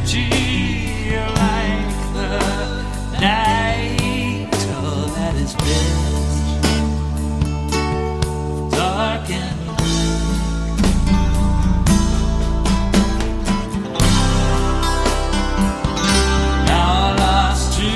beauty like the night. Oh, that is best. Dark and now lost to me.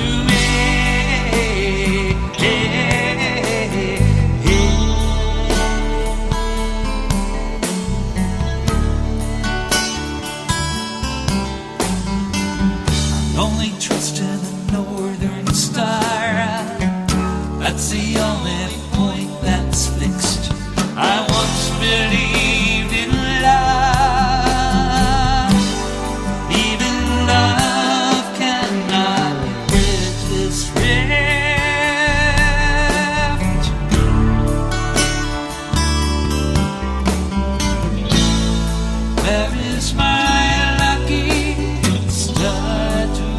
Only trust in the northern star. That's the only point that's fixed. I once believed in love. Even love cannot bridge this rift. Where is my lucky star tonight?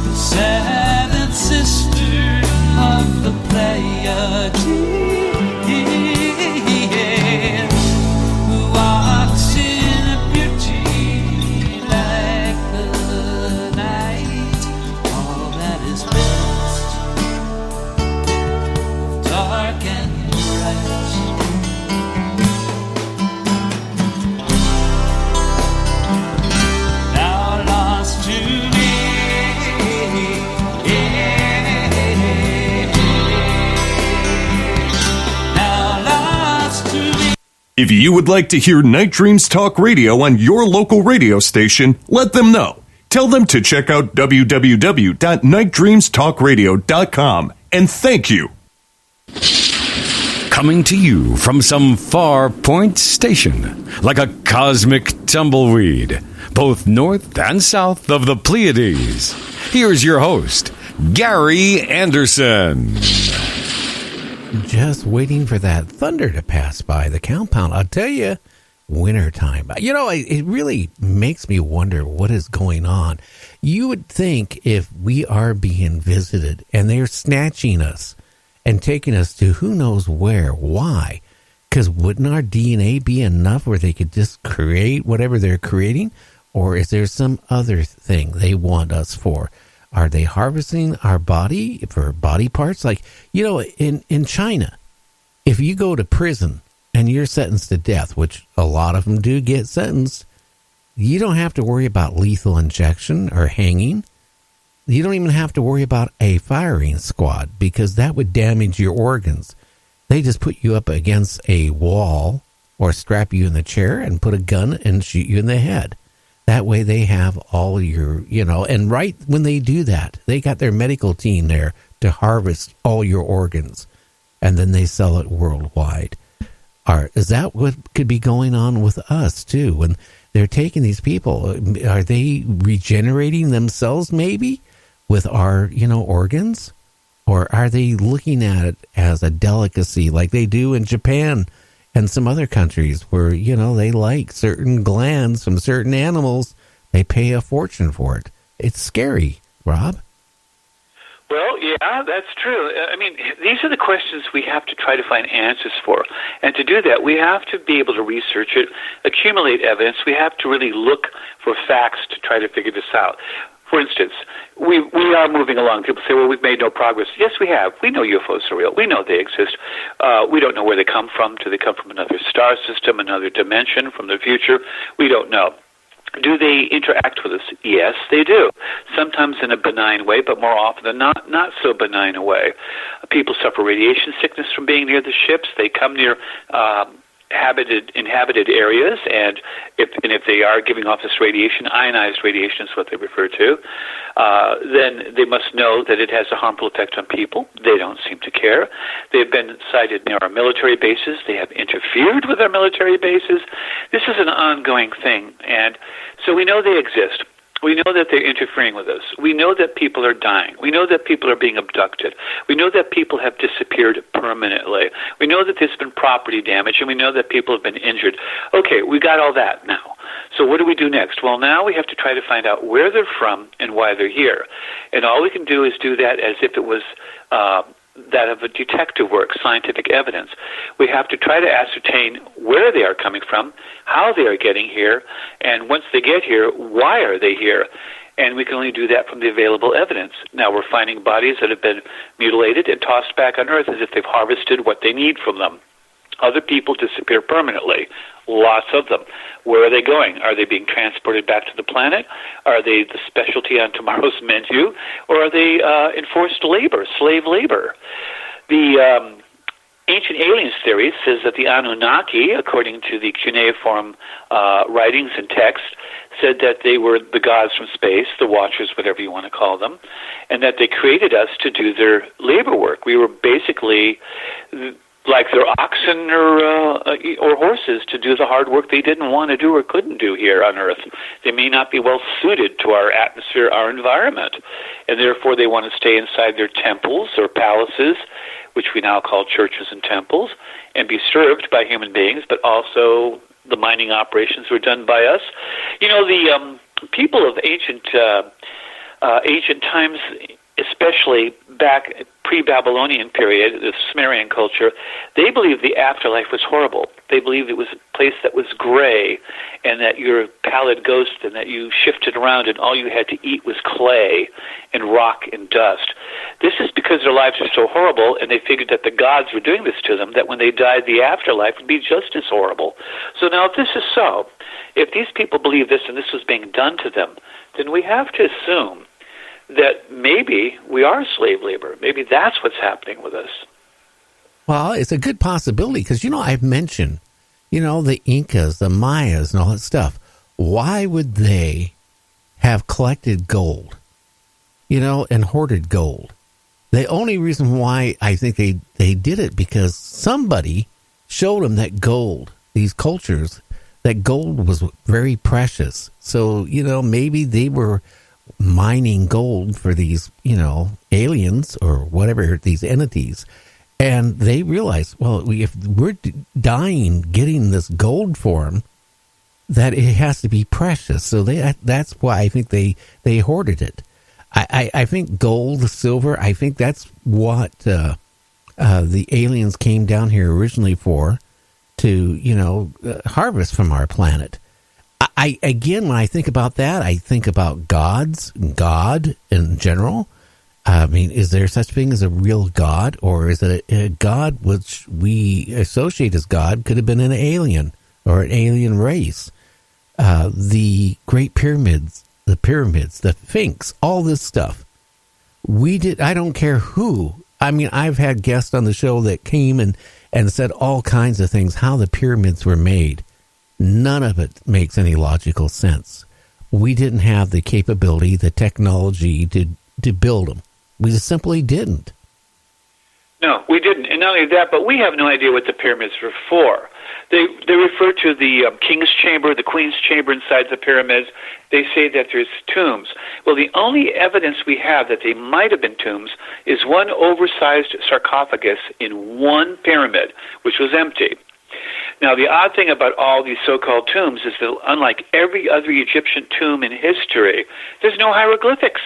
The seventh sister of the Pleiades, who walks in a beauty like the night. All that is best, dark and bright. Now lost to me. Now lost to me. If you would like to hear Night Dreams Talk Radio on your local radio station, let them know. Tell them to check out www.nightdreamstalkradio.com, and thank you. Coming to you from some far point station, like a cosmic tumbleweed, both north and south of the Pleiades. Here's your host, Gary Anderson. Just waiting for that thunder to pass by the compound. I'll tell you, wintertime. You know, it really makes me wonder what is going on. You would think if we are being visited and they're snatching us and taking us to who knows where, why? Because wouldn't our DNA be enough where they could just create whatever they're creating? Or is there some other thing they want us for? Are they harvesting our body for body parts? Like, you know, in China, if you go to prison and you're sentenced to death, which a lot of them do get sentenced, you don't have to worry about lethal injection or hanging. You don't even have to worry about a firing squad because that would damage your organs. They just put you up against a wall or strap you in the chair and put a gun and shoot you in the head. That way they have all your, you know, and right when they do that, they got their medical team there to harvest all your organs, and then they sell it worldwide. Is that what could be going on with us, too? When they're taking these people, are they regenerating themselves, maybe, with our, you know, organs? Or are they looking at it as a delicacy like they do in Japan and some other countries where, you know, they like certain glands from certain animals? They pay a fortune for it. It's scary, Rob. Well, yeah, that's true. I mean, these are the questions we have to try to find answers for. And to do that, we have to be able to research it, accumulate evidence. We have to really look for facts to try to figure this out. For instance, we are moving along. People say, well, we've made no progress. Yes, we have. We know UFOs are real. We know they exist. We don't know where they come from. Do they come from another star system, another dimension, from the future? We don't know. Do they interact with us? Yes, they do. Sometimes in a benign way, but more often than not so benign a way. People suffer radiation sickness from being near the ships. They come near inhabited areas, and if they are giving off this radiation, ionized radiation is what they refer to, then they must know that it has a harmful effect on people. They don't seem to care. They've been sighted near our military bases. They have interfered with our military bases. This is an ongoing thing, and so we know they exist. We know that they're interfering with us. We know that people are dying. We know that people are being abducted. We know that people have disappeared permanently. We know that there's been property damage, and we know that people have been injured. Okay, we got all that now. So what do we do next? Well, now we have to try to find out where they're from and why they're here. And all we can do is do that as if it was that of a detective work, scientific evidence. We have to try to ascertain where they are coming from, how they are getting here, and once they get here, why are they here? And we can only do that from the available evidence. Now we're finding bodies that have been mutilated and tossed back on Earth as if they've harvested what they need from them. Other people disappear permanently, lots of them. Where are they going? Are they being transported back to the planet? Are they the specialty on tomorrow's menu? Or are they enforced labor, slave labor? The ancient aliens theory says that the Anunnaki, according to the cuneiform writings and text, said that they were the gods from space, the watchers, whatever you want to call them, and that they created us to do their labor work. We were basically like their oxen or horses to do the hard work they didn't want to do or couldn't do here on Earth. They may not be well suited to our atmosphere, our environment, and therefore they want to stay inside their temples or palaces, which we now call churches and temples, and be served by human beings, but also the mining operations were done by us. You know, the people of ancient times, especially back pre-Babylonian period, the Sumerian culture, they believed the afterlife was horrible. They believed it was a place that was gray and that you're a pallid ghost and that you shifted around and all you had to eat was clay and rock and dust. This is because their lives were so horrible and they figured that the gods were doing this to them, that when they died, the afterlife would be just as horrible. So now if this is so, if these people believe this and this was being done to them, then we have to assume that maybe we are slave labor. Maybe that's what's happening with us. Well, it's a good possibility because, I've mentioned, the Incas, the Mayas, and all that stuff. Why would they have collected gold, and hoarded gold? The only reason why I think they did it because somebody showed them that gold, these cultures, that gold was very precious. So, maybe they were mining gold for these, aliens or whatever, these entities. And they realized, well, if we're dying getting this gold for them, that it has to be precious. So that's why I think they hoarded it. I think gold, silver, I think that's what the aliens came down here originally for, to, harvest from our planet. Again, when I think about that, I think about God in general. I mean, is there such thing as a real God, or is it a God which we associate as God could have been an alien or an alien race? The Great Pyramids, the Sphinx, all this stuff. I don't care who. I mean, I've had guests on the show that came and said all kinds of things, how the pyramids were made. None of it makes any logical sense. We didn't have the capability, the technology to build them. We just simply didn't. No, we didn't. And not only that, but we have no idea what the pyramids were for. They refer to the king's chamber, the queen's chamber inside the pyramids. They say that there's tombs. Well, the only evidence we have that they might have been tombs is one oversized sarcophagus in one pyramid, which was empty. Now, the odd thing about all these so-called tombs is that unlike every other Egyptian tomb in history, there's no hieroglyphics.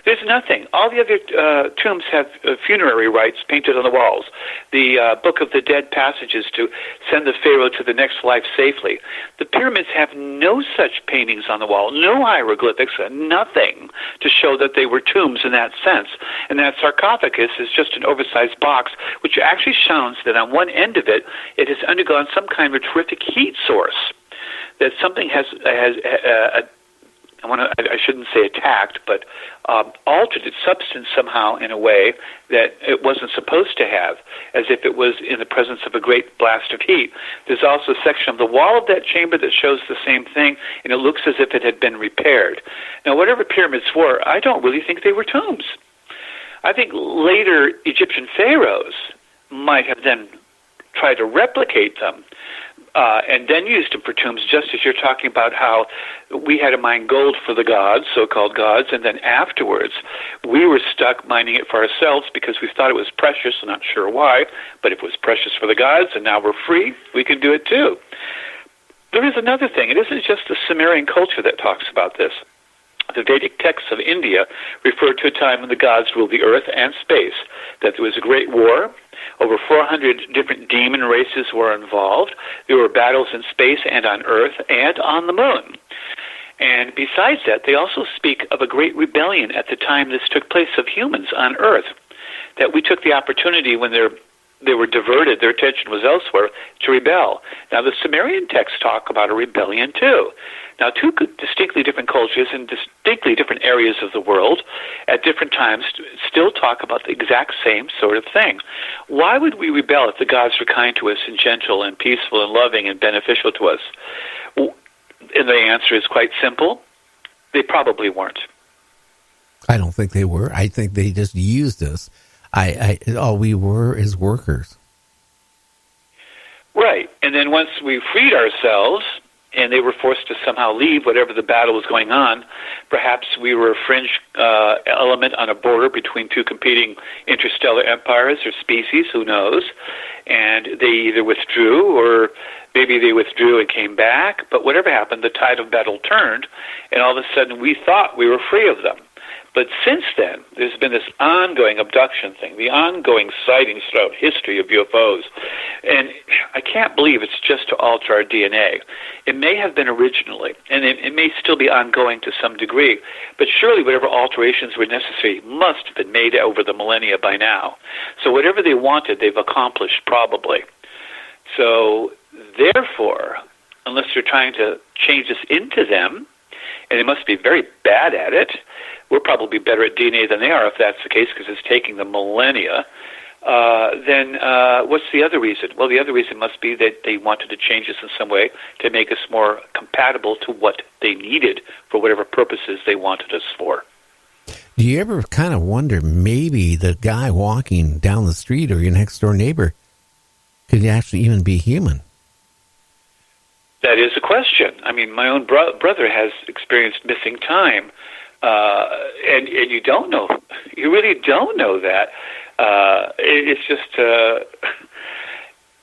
There's nothing. All the other tombs have funerary rites painted on the walls, the Book of the Dead passages to send the pharaoh to the next life safely. The pyramids have no such paintings on the wall, no hieroglyphics, nothing to show that they were tombs in that sense. And that sarcophagus is just an oversized box, which actually shows that on one end of it, it has undergone some kind of a terrific heat source, that something has I shouldn't say attacked, but altered its substance somehow in a way that it wasn't supposed to have, as if it was in the presence of a great blast of heat. There's also a section of the wall of that chamber that shows the same thing, and it looks as if it had been repaired. Now, whatever pyramids were, I don't really think they were tombs. I think later Egyptian pharaohs might have then tried to replicate them, and then used them for tombs, just as you're talking about how we had to mine gold for the gods, so-called gods, and then afterwards we were stuck mining it for ourselves because we thought it was precious, I'm not sure why, but if it was precious for the gods and now we're free, we can do it too. There is another thing. It isn't just the Sumerian culture that talks about this. The Vedic texts of India refer to a time when the gods ruled the earth and space, that there was a great war. Over 400 different demon races were involved. There were battles in space and on Earth and on the moon. And besides that, they also speak of a great rebellion at the time this took place of humans on Earth, that we took the opportunity when they were diverted, their attention was elsewhere, to rebel. Now, the Sumerian texts talk about a rebellion, too. Now, two distinctly different cultures in distinctly different areas of the world at different times still talk about the exact same sort of thing. Why would we rebel if the gods were kind to us and gentle and peaceful and loving and beneficial to us? And the answer is quite simple. They probably weren't. I don't think they were. I think they just used us. All we were is workers. Right. And then once we freed ourselves and they were forced to somehow leave whatever the battle was going on, perhaps we were a fringe element on a border between two competing interstellar empires or species, who knows, and they either withdrew or maybe they withdrew and came back, but whatever happened, the tide of battle turned, and all of a sudden we thought we were free of them. But since then, there's been this ongoing abduction thing, the ongoing sightings throughout history of UFOs. And I can't believe it's just to alter our DNA. It may have been originally, and it may still be ongoing to some degree, but surely whatever alterations were necessary must have been made over the millennia by now. So whatever they wanted, they've accomplished probably. So therefore, unless they're trying to change us into them, and they must be very bad at it, we're probably better at DNA than they are if that's the case, because it's taking them millennia. Then what's the other reason? Well, the other reason must be that they wanted to change us in some way to make us more compatible to what they needed for whatever purposes they wanted us for. Do you ever kind of wonder, maybe the guy walking down the street or your next door neighbor could actually even be human? That is a question. I mean, my own brother has experienced missing time. And you don't know. You really don't know that. It's just...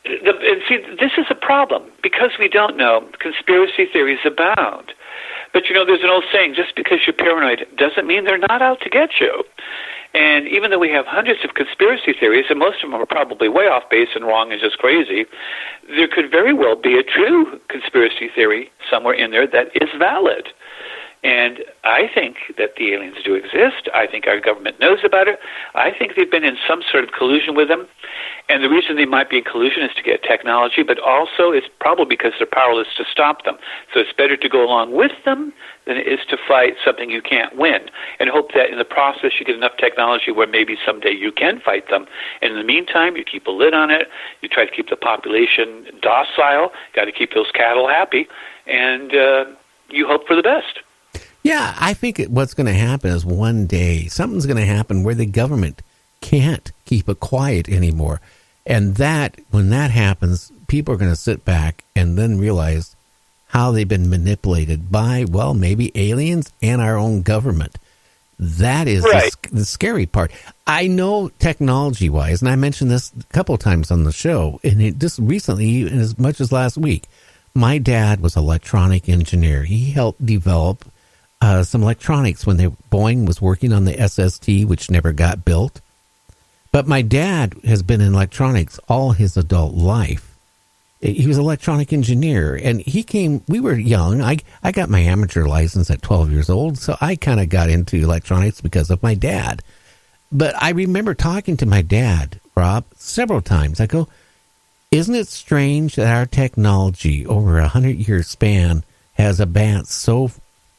and see, this is a problem. Because we don't know, conspiracy theories abound. But, there's an old saying, just because you're paranoid doesn't mean they're not out to get you. And even though we have hundreds of conspiracy theories, and most of them are probably way off base and wrong and just crazy, there could very well be a true conspiracy theory somewhere in there that is valid. And I think that the aliens do exist. I think our government knows about it. I think they've been in some sort of collusion with them. And the reason they might be in collusion is to get technology, but also it's probably because they're powerless to stop them. So it's better to go along with them than it is to fight something you can't win, and hope that in the process you get enough technology where maybe someday you can fight them. And in the meantime, you keep a lid on it. You try to keep the population docile. Got to keep those cattle happy. And you hope for the best. Yeah, I think what's going to happen is one day something's going to happen where the government can't keep it quiet anymore. And when that happens, people are going to sit back and then realize how they've been manipulated by, well, maybe aliens and our own government. That is right. The scary part. I know technology-wise, and I mentioned this a couple of times on the show, and just recently, as much as last week, my dad was an electronic engineer. He helped develop some electronics when Boeing was working on the SST, which never got built. But my dad has been in electronics all his adult life. He was an electronic engineer, and we were young. I got my amateur license at 12 years old, so I kind of got into electronics because of my dad. But I remember talking to my dad, Rob, several times. I go, isn't it strange that our technology over a 100-year span has advanced so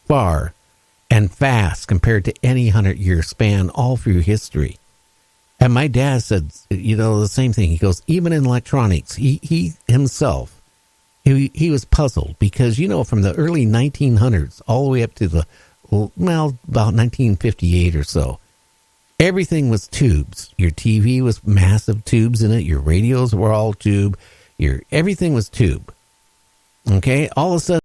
far and fast compared to any 100-year span all through history? And my dad said, the same thing. He goes, even in electronics, he himself, he was puzzled because, from the early 1900s all the way up to about 1958 or so, everything was tubes. Your TV was massive tubes in it. Your radios were all tube. Everything was tube. Okay? All of a sudden,